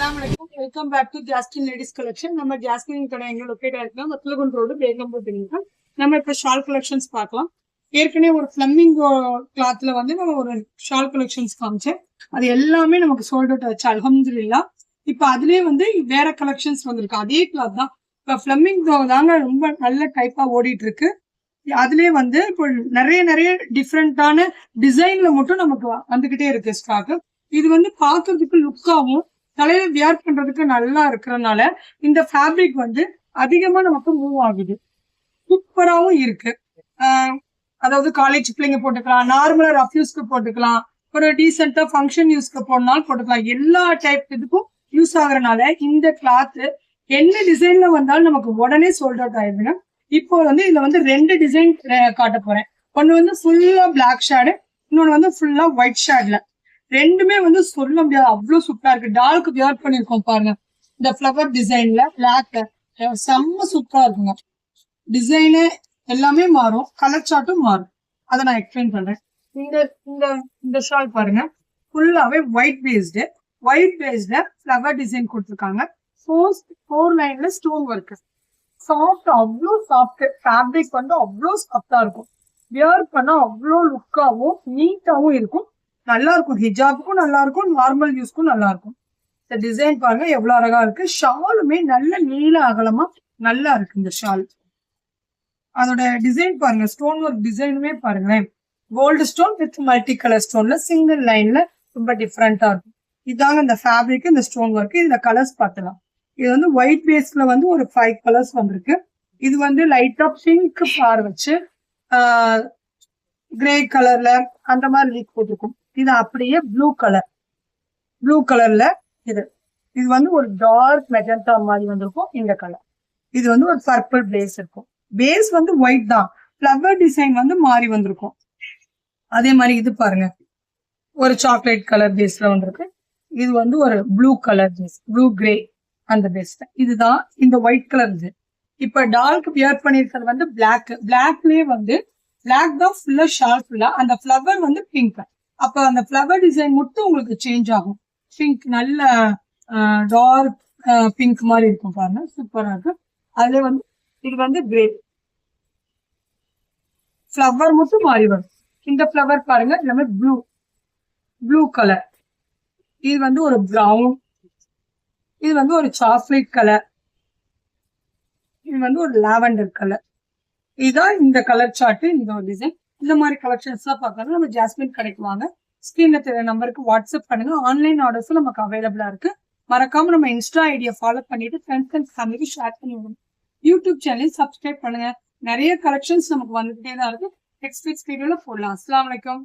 Assalamualaikum. Welcome back to Jasmine Ladies Collection. நம்ம jasmine கடை எங்க லொகேட் ஆயிருக்கோம் வத்தலகுண்ட் ரோடு பேகம்பூர் தெரியும். நம்ம இப்ப ஷால் கலெக்ஷன்ஸ் பார்க்கலாம். ஏற்கனவே ஒரு ஃபிளமிங் கிளாத்ல வந்து நம்ம ஒரு ஷால் கலெக்ஷன்ஸ் காமிச்சேன். அது எல்லாமே நமக்கு சோல்ட் அவுட் ஆச்சு அல்ஹம்துலில்லாஹ். இப்ப அதுலயே வந்து வேற கலெக்ஷன்ஸ் வந்திருக்கு. அதே கிளாத் தான். இப்ப ஃபிளமிங் தாங்க ரொம்ப நல்ல டைப்பா ஓடிட்டு இருக்கு. அதுலயே வந்து இப்போ நிறைய டிஃப்ரெண்டான டிசைன்ல மட்டும் நமக்கு வந்துகிட்டே இருக்கு ஸ்டாக். இது வந்து பாக்குறதுக்கு லுக்காவும் தலையில வியர் பண்றதுக்கு நல்லா இருக்கிறதுனால இந்த ஃபேப்ரிக் வந்து அதிகமா நமக்கு மூவ் ஆகுது. சூப்பராவும் இருக்கு. அதாவது காலேஜ் பிள்ளைங்க போட்டுக்கலாம், நார்மலா ரஃப் யூஸ்க்கு போட்டுக்கலாம், ஒரு டீசெண்டா ஃபங்க்ஷன் யூஸ்க்கு போடனாலும் போட்டுக்கலாம். எல்லா டைப் இதுக்கும் யூஸ் ஆகுறதுனால இந்த கிளாத் என்ன டிசைன்ல வந்தாலும் நமக்கு உடனே சோல்ட் அவுட் ஆயிடுதுங்க. இப்போ வந்து இதுல வந்து ரெண்டு டிசைன் காட்ட போறேன். ஒன்னு வந்து ஃபுல்லா பிளாக் ஷேடு, இன்னொன்னு வந்து ஃபுல்லா ஒயிட் ஷேட்ல. ரெண்டுமே வந்து சொல்ல முடியாது, அவ்வளவு சூப்பரா இருக்கு. டார்க் வியர் பண்ணிருக்கோம் பாருங்க. இந்த ஃபிளவர் டிசைன்ல பிளாக் செம்ம சூப்பரா இருக்குங்க. டிசைனு எல்லாமே மாறும், கலர் சார்ட்டும் மாறும். அதை நான் எக்ஸ்பிளைன் பண்றேன். இந்த இந்த இந்த ஷால் பாருங்க, ஃபுல்லாவே ஒயிட் பேஸ்டு ஃபிளவர் டிசைன் கொடுத்துருக்காங்க. ஃபோர் லைன்ல ஸ்டோன் ஒர்க். சாஃப்ட், அவ்வளோ சாஃப்ட். ஃபேப்ரிக் வந்து அவ்வளோ சாஃப்டா இருக்கும். வியர் பண்ணா அவ்வளோ லுக்காவும் நீட்டாவும் இருக்கும். நல்லா இருக்கும். ஹிஜாபுக்கும் நல்லா இருக்கும், நார்மல் யூஸ்க்கும் நல்லா இருக்கும். இந்த டிசைன் பாருங்க எவ்வளவு அழகா இருக்கு. ஷாலுமே நல்ல நீள அகலமா நல்லா இருக்கு. இந்த ஷால் அதோட டிசைன் பாருங்க, ஸ்டோன் ஒர்க் டிசைனுமே பாருங்களேன். Gold stone with multi colour ஸ்டோன்ல சிங்கிள் லைன்ல ரொம்ப டிஃப்ரெண்டா இருக்கும். இதாங்க இந்த ஃபேப்ரிக், இந்த ஸ்டோன் ஒர்க். இதுல கலர்ஸ் பார்க்கலாம். இது வந்து ஒயிட் பேஸ்ல வந்து ஒரு 5 கலர்ஸ் வந்திருக்கு. இது வந்து லைட்டா பிங்க் பார் வச்சு கிரே கலர்ல அந்த மாதிரி லீக் போட்டிருக்கும். இது அப்படியே ப்ளூ கலர்ல இது வந்து ஒரு டார்க் மெஜந்தா மாதிரி வந்திருக்கும். இந்த கலர் இது வந்து ஒரு பர்பிள் பேஸ் இருக்கும். பேஸ் வந்து ஒயிட் தான், ஃபிளவர் டிசைன் வந்து மாறி வந்திருக்கும். அதே மாதிரி இது பாருங்க, ஒரு சாக்லேட் கலர் பேஸ்ல வந்திருக்கு. இது வந்து ஒரு blue colour base, blue grey அந்த பேஸ்ல. இதுதான் இந்த ஒயிட் கலர். இது இப்ப டார்க் வியர் பண்ணிருக்கிறது வந்து பிளாக்லயே வந்து பிளாக் தான் ஃபுல்லா ஷால் ஃபுல்லா. அந்த ஃபிளவர் வந்து பிங்க். அப்ப அந்த ஃபிளவர் டிசைன் மட்டும் உங்களுக்கு சேஞ்ச் ஆகும். பிங்க் நல்ல டார்க் பிங்க் மாதிரி இருக்கும் பாருங்க, சூப்பரா இருக்கு. அதுல வந்து இது வந்து கிரே ஃபிளவர் மட்டும் மாறி வரும். இந்த ஃபிளவர் பாருங்க எல்லாமே ப்ளூ கலர். இது வந்து ஒரு பிரவுன், இது வந்து ஒரு சாக்லேட் கலர், இது வந்து ஒரு லாவெண்டர் கலர். இதுதான் இந்த கலர் சார்ட், இந்த ஒரு டிசைன். இந்த மாதிரி கலெக்ஷன்ஸ் தான் பார்க்கணும். நம்ம ஜாஸ்மின் கடைக்கு வாங்க. ஸ்கிரீன்ல தெரிய நம்பருக்கு வாட்ஸ்அப் பண்ணுங்க. ஆன்லைன் ஆர்டர்ஸும் நமக்கு அவைலபிளா இருக்கு. மறக்காம நம்ம இன்ஸ்டா ஐடியா ஃபாலோ பண்ணிட்டு ஃப்ரெண்ட்ஸ் அண்ட் ஃபேமிலிக்கு ஷேர் பண்ணி விடுங்க. யூடியூப் சேனல் சப்ஸ்கிரைப் பண்ணுங்க. நிறைய கலெக்ஷன்ஸ் நமக்கு வந்துகிட்டே தான் இருக்கு. நெக்ஸ்ட் வீடியோல போடலாம். அஸ்ஸலாமு அலைக்கும்.